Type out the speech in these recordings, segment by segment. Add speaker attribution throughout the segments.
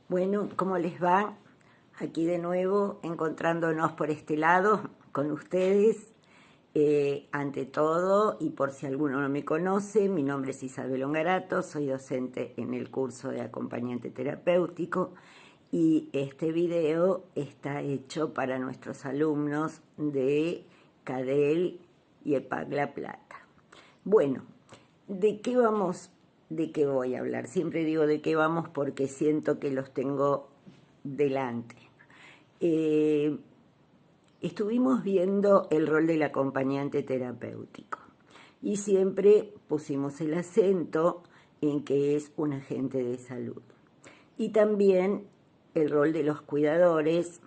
Speaker 1: Bueno, ¿cómo les va? Aquí de nuevo, encontrándonos por este lado con ustedes. Ante todo, y por si alguno no me conoce, mi nombre es Isabel Ongarato, soy docente en el curso de acompañante terapéutico y este video está hecho para nuestros alumnos de CADEL y EPAC La Plata. Bueno, ¿de qué voy a hablar? Siempre digo de qué vamos porque siento que los tengo delante. Estuvimos viendo el rol del acompañante terapéutico y siempre pusimos el acento en que es un agente de salud. Y también el rol de los cuidadores,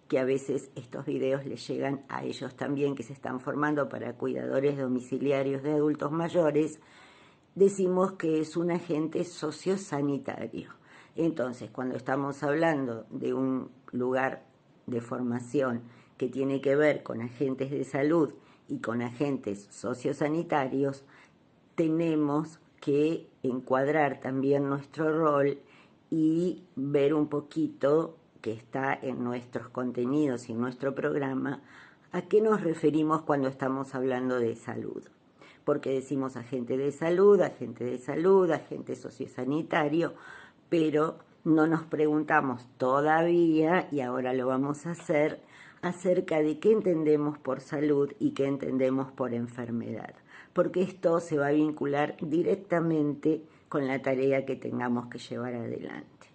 Speaker 1: que a veces estos videos les llegan a ellos también, que se están formando para cuidadores domiciliarios de adultos mayores. Decimos que es un agente sociosanitario. Entonces, cuando estamos hablando de un lugar de formación que tiene que ver con agentes de salud y con agentes sociosanitarios, tenemos que encuadrar también nuestro rol y ver un poquito, que está en nuestros contenidos y en nuestro programa, a qué nos referimos cuando estamos hablando de salud. Porque decimos agente de salud, agente sociosanitario, pero no nos preguntamos todavía, y ahora lo vamos a hacer, acerca de qué entendemos por salud y qué entendemos por enfermedad. Porque esto se va a vincular directamente con la tarea que tengamos que llevar adelante.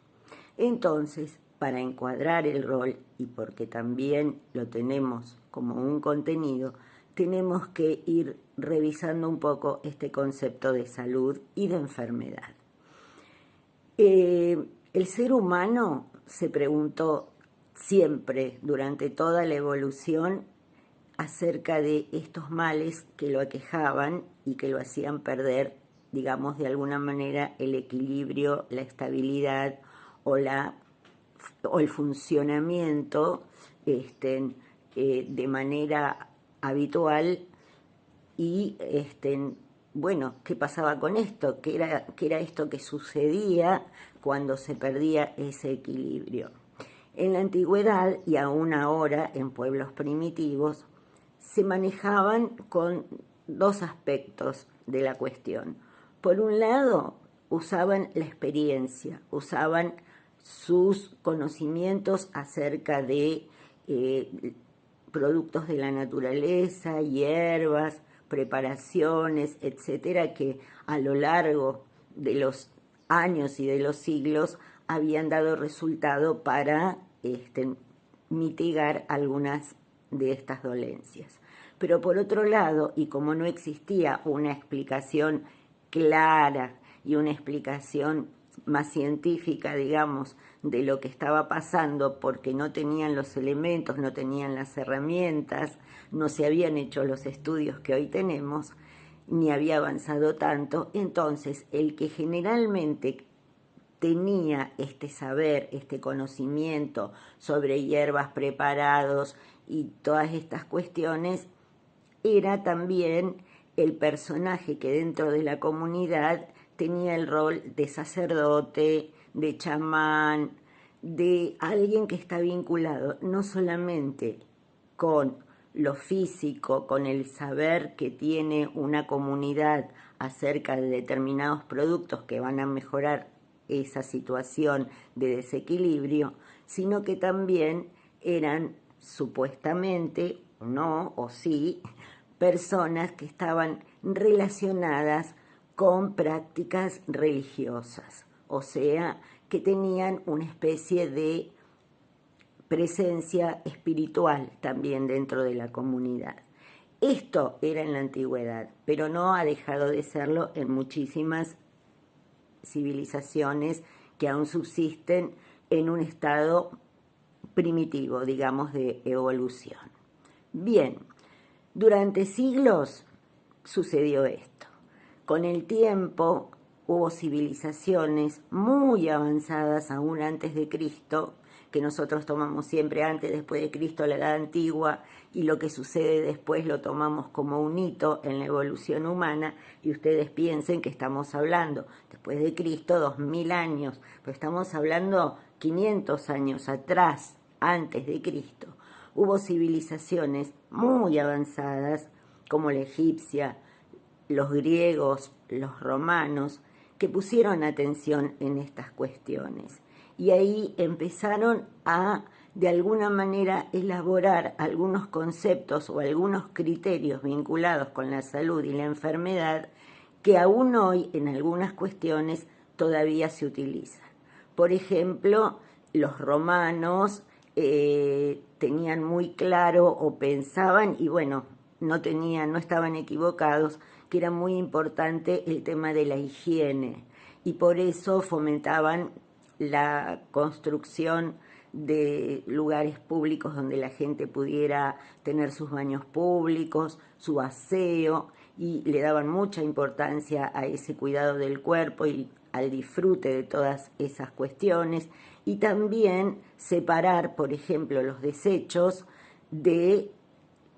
Speaker 1: Entonces, para encuadrar el rol, y porque también lo tenemos como un contenido, tenemos que ir revisando un poco este concepto de salud y de enfermedad. El ser humano se preguntó siempre, durante toda la evolución, acerca de estos males que lo aquejaban y que lo hacían perder, digamos, de alguna manera, el equilibrio, la estabilidad o el funcionamiento de manera habitual. Y bueno, ¿qué pasaba con esto? ¿Qué era esto que sucedía cuando se perdía ese equilibrio? En la antigüedad y aún ahora en pueblos primitivos se manejaban con dos aspectos de la cuestión. Por un lado, usaban la experiencia, usaban sus conocimientos acerca de productos de la naturaleza, hierbas, preparaciones, etcétera, que a lo largo de los años y de los siglos habían dado resultado para mitigar algunas de estas dolencias. Pero por otro lado, y como no existía una explicación clara y una explicación más científica, digamos, de lo que estaba pasando, porque no tenían los elementos, no tenían las herramientas, no se habían hecho los estudios que hoy tenemos, ni había avanzado tanto. Entonces, el que generalmente tenía este saber, este conocimiento sobre hierbas, preparados y todas estas cuestiones, era también el personaje que dentro de la comunidad tenía el rol de sacerdote, de chamán, de alguien que está vinculado no solamente con lo físico, con el saber que tiene una comunidad acerca de determinados productos que van a mejorar esa situación de desequilibrio, sino que también eran supuestamente, no o sí, personas que estaban relacionadas con prácticas religiosas, o sea, que tenían una especie de presencia espiritual también dentro de la comunidad. Esto era en la antigüedad, pero no ha dejado de serlo en muchísimas civilizaciones que aún subsisten en un estado primitivo, digamos, de evolución. Bien, durante siglos sucedió esto. Con el tiempo hubo civilizaciones muy avanzadas aún antes de Cristo, que nosotros tomamos siempre antes, después de Cristo, la Edad Antigua, y lo que sucede después lo tomamos como un hito en la evolución humana, y ustedes piensen que estamos hablando, después de Cristo, 2000 años, pero estamos hablando 500 años atrás, antes de Cristo. Hubo civilizaciones muy avanzadas, como la egipcia, los griegos, los romanos, que pusieron atención en estas cuestiones. Y ahí empezaron a, de alguna manera, elaborar algunos conceptos o algunos criterios vinculados con la salud y la enfermedad que aún hoy en algunas cuestiones todavía se utilizan. Por ejemplo, los romanos tenían muy claro o pensaban, y bueno, no estaban equivocados, que era muy importante el tema de la higiene, y por eso fomentaban la construcción de lugares públicos donde la gente pudiera tener sus baños públicos, su aseo, y le daban mucha importancia a ese cuidado del cuerpo y al disfrute de todas esas cuestiones, y también separar, por ejemplo, los desechos de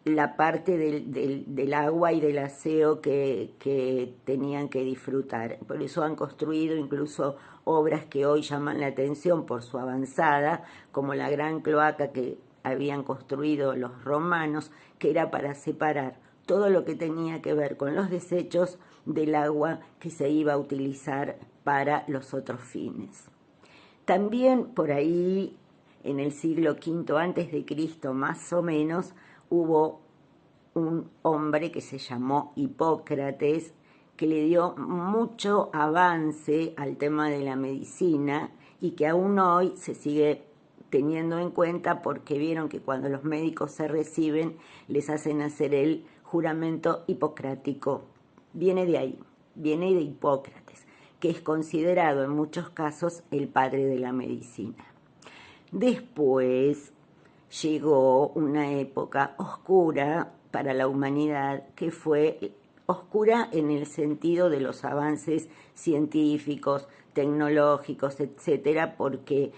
Speaker 1: la parte del agua y del aseo que tenían que disfrutar. Por eso han construido incluso obras que hoy llaman la atención por su avanzada, como la gran cloaca que habían construido los romanos, que era para separar todo lo que tenía que ver con los desechos del agua que se iba a utilizar para los otros fines. También por ahí, en el siglo V antes de Cristo más o menos, hubo un hombre que se llamó Hipócrates, que le dio mucho avance al tema de la medicina y que aún hoy se sigue teniendo en cuenta, porque vieron que cuando los médicos se reciben les hacen hacer el juramento hipocrático. Viene de ahí, viene de Hipócrates, que es considerado en muchos casos el padre de la medicina. Después llegó una época oscura para la humanidad, que fue oscura en el sentido de los avances científicos, tecnológicos, etcétera, porque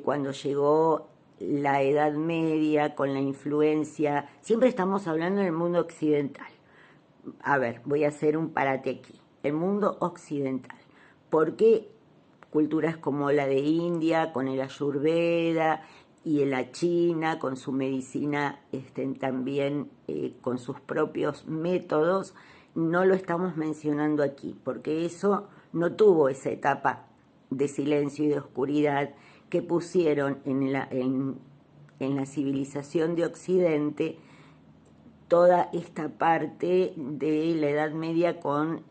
Speaker 1: cuando llegó la Edad Media con la influencia, siempre estamos hablando del mundo occidental. A ver, voy a hacer un parate aquí. El mundo occidental. Porque culturas como la de India, con el Ayurveda, y en la China, con su medicina también con sus propios métodos, no lo estamos mencionando aquí, porque eso no tuvo esa etapa de silencio y de oscuridad que pusieron en la civilización de Occidente toda esta parte de la Edad Media con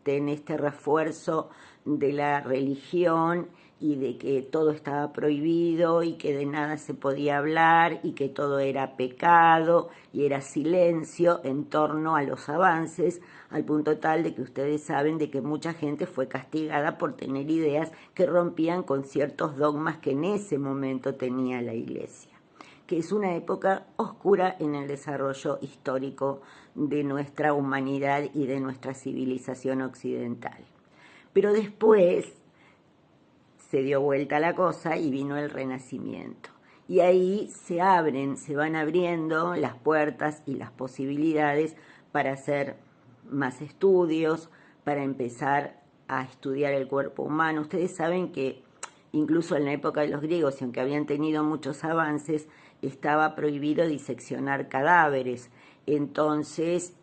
Speaker 1: en este refuerzo de la religión y de que todo estaba prohibido y que de nada se podía hablar y que todo era pecado y era silencio en torno a los avances, al punto tal de que ustedes saben de que mucha gente fue castigada por tener ideas que rompían con ciertos dogmas que en ese momento tenía la Iglesia, que es una época oscura en el desarrollo histórico de nuestra humanidad y de nuestra civilización occidental. Pero después se dio vuelta la cosa y vino el Renacimiento. Y ahí se van abriendo las puertas y las posibilidades para hacer más estudios, para empezar a estudiar el cuerpo humano. Ustedes saben que incluso en la época de los griegos, y aunque habían tenido muchos avances, estaba prohibido diseccionar cadáveres. Entonces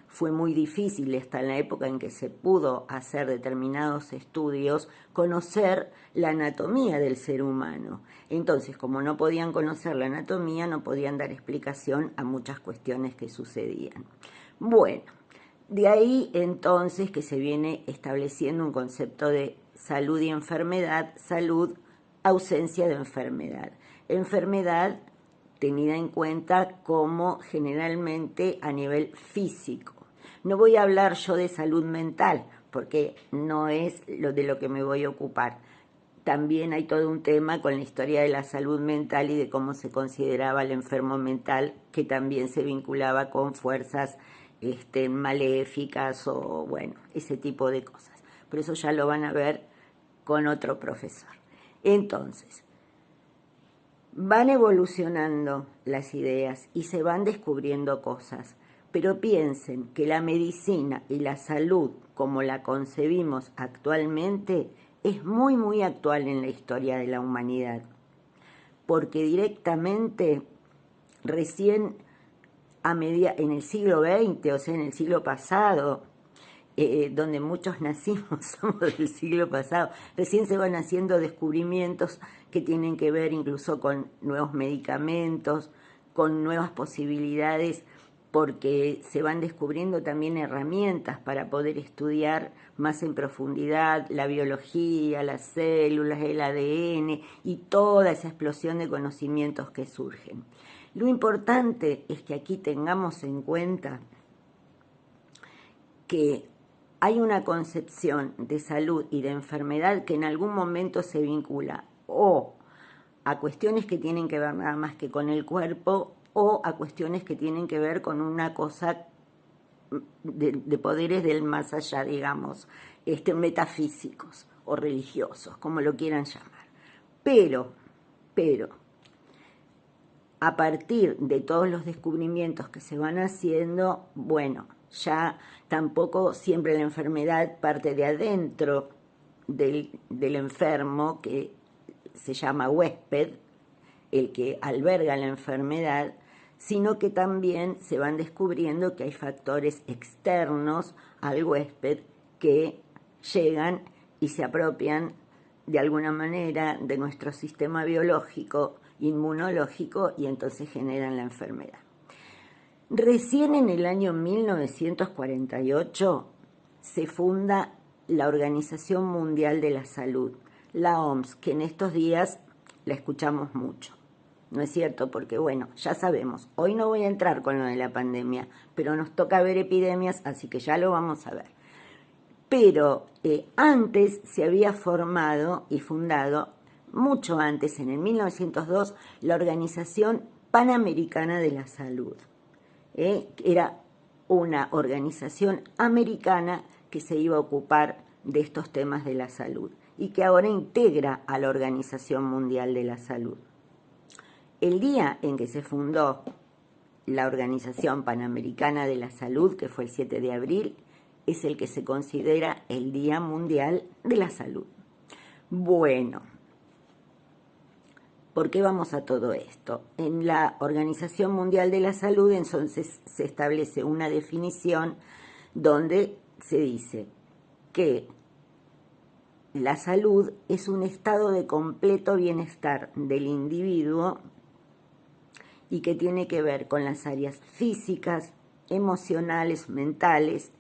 Speaker 1: fue muy difícil, hasta en la época en que se pudo hacer determinados estudios, conocer la anatomía del ser humano. Entonces, como no podían conocer la anatomía, no podían dar explicación a muchas cuestiones que sucedían. Bueno, de ahí entonces que se viene estableciendo un concepto de salud y enfermedad, salud, ausencia de enfermedad. Enfermedad tenida en cuenta como generalmente a nivel físico. No voy a hablar yo de salud mental, porque no es de lo que me voy a ocupar. También hay todo un tema con la historia de la salud mental y de cómo se consideraba el enfermo mental, que también se vinculaba con fuerzas maléficas o, bueno, ese tipo de cosas. pero eso ya lo van a ver con otro profesor. Entonces, van evolucionando las ideas y se van descubriendo cosas, pero piensen que la medicina y la salud, como la concebimos actualmente, es muy, muy actual en la historia de la humanidad, porque directamente recién en el siglo XX, o sea, en el siglo pasado, donde muchos nacimos, somos del siglo pasado, recién se van haciendo descubrimientos que tienen que ver incluso con nuevos medicamentos, con nuevas posibilidades, porque se van descubriendo también herramientas para poder estudiar más en profundidad la biología, las células, el ADN y toda esa explosión de conocimientos que surgen. Lo importante es que aquí tengamos en cuenta que hay una concepción de salud y de enfermedad que en algún momento se vincula o a cuestiones que tienen que ver nada más que con el cuerpo o a cuestiones que tienen que ver con una cosa de poderes del más allá, digamos, metafísicos o religiosos, como lo quieran llamar. Pero, a partir de todos los descubrimientos que se van haciendo, bueno, ya tampoco siempre la enfermedad parte de adentro del enfermo, que se llama huésped, el que alberga la enfermedad, sino que también se van descubriendo que hay factores externos al huésped que llegan y se apropian de alguna manera de nuestro sistema biológico, inmunológico, y entonces generan la enfermedad. Recién en el año 1948 se funda la Organización Mundial de la Salud, la OMS, que en estos días la escuchamos mucho. ¿No es cierto? Porque, bueno, ya sabemos, hoy no voy a entrar con lo de la pandemia, pero nos toca ver epidemias, así que ya lo vamos a ver. Pero antes se había formado y fundado, mucho antes, en el 1902, la Organización Panamericana de la Salud. Era una organización americana que se iba a ocupar de estos temas de la salud y que ahora integra a la Organización Mundial de la Salud. El día en que se fundó la Organización Panamericana de la Salud, que fue el 7 de abril, es el que se considera el Día Mundial de la Salud. Bueno, ¿por qué vamos a todo esto? En la Organización Mundial de la Salud, entonces, se establece una definición donde se dice que la salud es un estado de completo bienestar del individuo y que tiene que ver con las áreas físicas, emocionales, mentales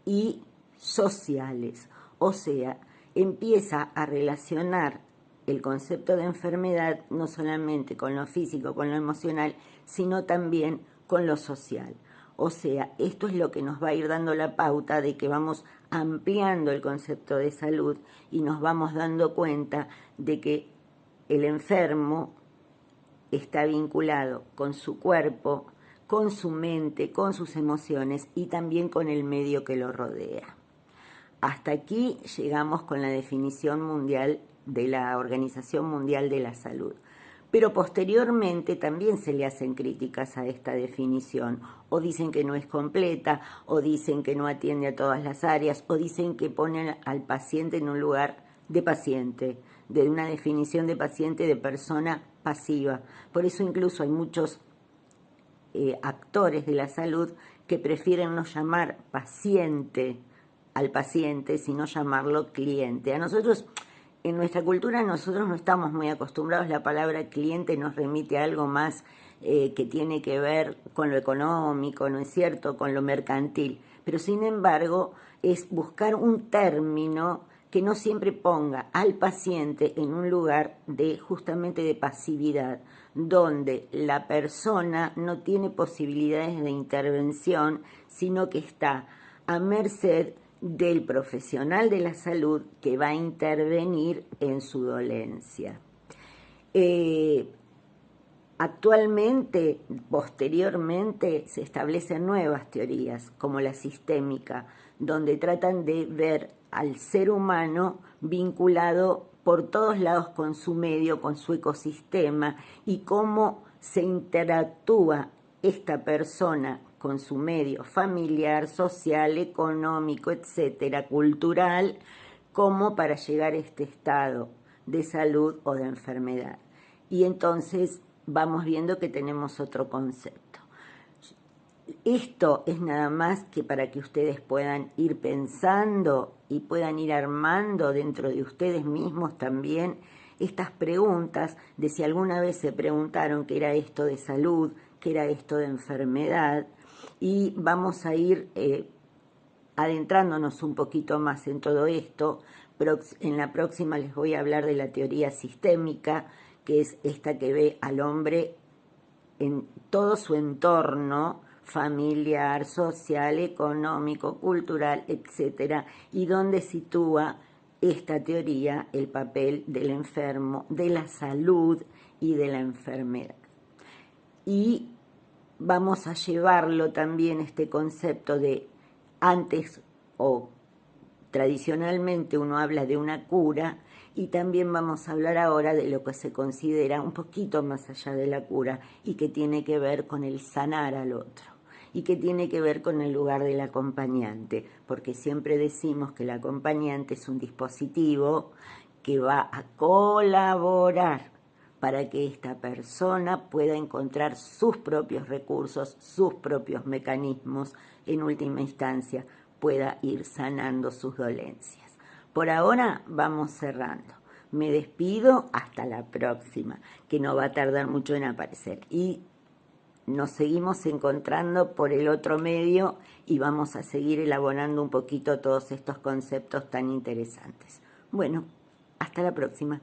Speaker 1: y sociales. O sea, empieza a relacionar el concepto de enfermedad no solamente con lo físico, con lo emocional, sino también con lo social. O sea, esto es lo que nos va a ir dando la pauta de que vamos ampliando el concepto de salud y nos vamos dando cuenta de que el enfermo está vinculado con su cuerpo, con su mente, con sus emociones y también con el medio que lo rodea. Hasta aquí llegamos con la definición mundial de la Organización Mundial de la Salud. Pero posteriormente también se le hacen críticas a esta definición, o dicen que no es completa, o dicen que no atiende a todas las áreas, o dicen que pone al paciente en un lugar de paciente, de una definición de paciente de persona pasiva. Por eso incluso hay muchos actores de la salud que prefieren no llamar paciente al paciente, sino llamarlo cliente. A nosotros, en nuestra cultura, nosotros no estamos muy acostumbrados, la palabra cliente nos remite a algo más que tiene que ver con lo económico, ¿no es cierto?, con lo mercantil. Pero sin embargo, es buscar un término que no siempre ponga al paciente en un lugar de justamente de pasividad, donde la persona no tiene posibilidades de intervención, sino que está a merced del profesional de la salud que va a intervenir en su dolencia. Actualmente, posteriormente, se establecen nuevas teorías, como la sistémica, donde tratan de ver al ser humano vinculado por todos lados con su medio, con su ecosistema, y cómo se interactúa esta persona con su medio familiar, social, económico, etcétera, cultural, como para llegar a este estado de salud o de enfermedad. Y entonces vamos viendo que tenemos otro concepto. Esto es nada más que para que ustedes puedan ir pensando y puedan ir armando dentro de ustedes mismos también estas preguntas de si alguna vez se preguntaron qué era esto de salud, qué era esto de enfermedad, y vamos a ir adentrándonos un poquito más en todo esto. En la próxima les voy a hablar de la teoría sistémica, que es esta que ve al hombre en todo su entorno familiar, social, económico, cultural, etcétera, y donde sitúa esta teoría el papel del enfermo, de la salud y de la enfermedad. Y vamos a llevarlo también este concepto de antes o tradicionalmente uno habla de una cura, y también vamos a hablar ahora de lo que se considera un poquito más allá de la cura y que tiene que ver con el sanar al otro y que tiene que ver con el lugar del acompañante, porque siempre decimos que el acompañante es un dispositivo que va a colaborar para que esta persona pueda encontrar sus propios recursos, sus propios mecanismos, en última instancia pueda ir sanando sus dolencias. Por ahora vamos cerrando. Me despido hasta la próxima, que no va a tardar mucho en aparecer. Y nos seguimos encontrando por el otro medio y vamos a seguir elaborando un poquito todos estos conceptos tan interesantes. Bueno, hasta la próxima.